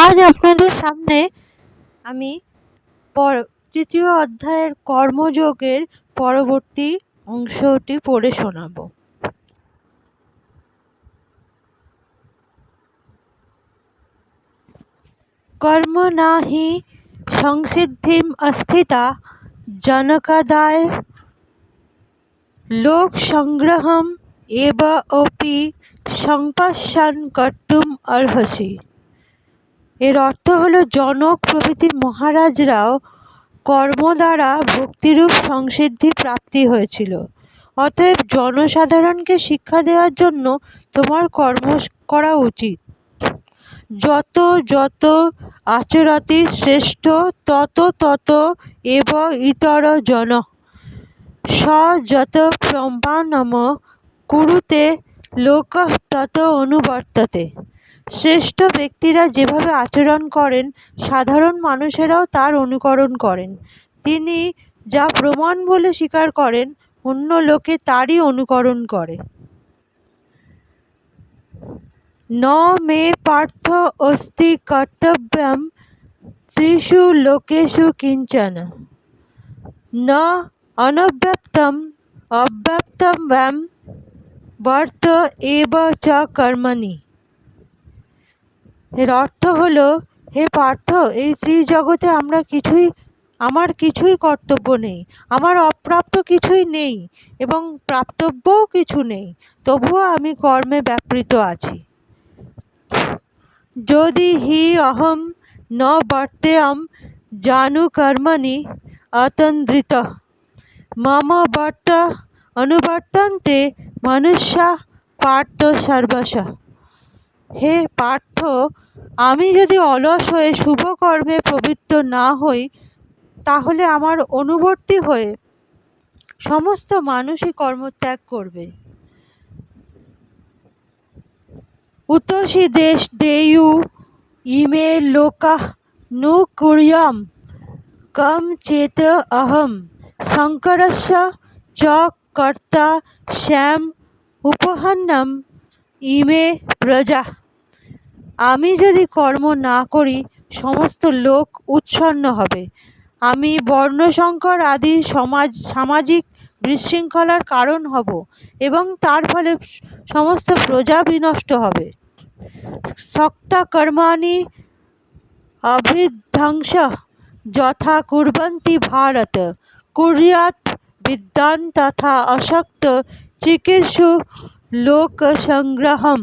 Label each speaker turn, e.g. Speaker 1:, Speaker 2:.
Speaker 1: আজ আপনাদের সামনে আমি তৃতীয় অধ্যায়ের কর্মযোগের পরবর্তী অংশটি পড়ে শোনাব। কর্ম না হি সংসিদ্ধিম অস্থিতা জনকাদায় লোক সংগ্রহম এব অপি সংপশ্যন কর্তুম অর্হসি। এর অর্থ হলো, জনক প্রভৃতি মহারাজরাও কর্ম দ্বারা ভক্তিরূপ সংসিদ্ধি প্রাপ্তি হয়েছিল। অতএব জনসাধারণকে শিক্ষা দেওয়ার জন্য তোমার কর্ম করা উচিত। যত যত আচরতি শ্রেষ্ঠ তত তত এব ইতর জন স যত প্রমাণম কুরুতে লোকঃ তত অনুবর্ততে। শ্রেষ্ঠ ব্যক্তিরা যেভাবে আচরণ করেন, সাধারণ মানুষেরাও তার অনুকরণ করেন। তিনি যা প্রমাণ বলে স্বীকার করেন, অন্য লোকে তারই অনুকরণ করে। ন মে পার্থ অস্তি কর্তব্যম ত্রিষু লোকেষু কিঞ্চন ন অনব্যক্তম অব্যক্তম ব্যাম বর্ত এব চ কর্মণি। এর অর্থ হলো, হে পার্থ, এই ত্রিজগতে আমার কিছুই কর্তব্য নেই, আমার অপ্রাপ্ত কিছুই নেই এবং প্রাপ্তব্যও কিছু নেই, তবুও আমি কর্মে ব্যাপৃত আছি। যদি হি অহম ন বর্তেয়ম জানু কর্মণি অতন্দ্রিতঃ মম বর্ত অনুবর্তন্তে মনুষ্যা পার্থ সর্বশঃ। হে পার্থ, আমি যদি অলস হয়ে শুভ কর্মে প্রবৃত্ত না হই, তাহলে আমার অনুবর্তী হয়ে সমস্ত মানুষই কর্মত্যাগ করবে। উতসি দেশ দেয়ু ইমে লোকাঃ নু কুর্যাম কম চেত অহম শঙ্করস্য চ কর্তা স্যাম উপহন্নম ইমে প্রজা। আমি যদি কর্ম না করি, সমস্ত লোক উৎসন্ন হবে। আমি বর্ণসংকর আদি সামাজিক বিশৃঙ্খলার কারণ হব এবং তার ফলে সমস্ত প্রজা বিনষ্ট হবে। সক্তা কর্মাণি অভিধ্বংসঃ যথা কুর্বন্তি ভারত কুর্যাৎ বিদ্বান তথা অশক্ত চিকীর্ষু লোকসংগ্রহম।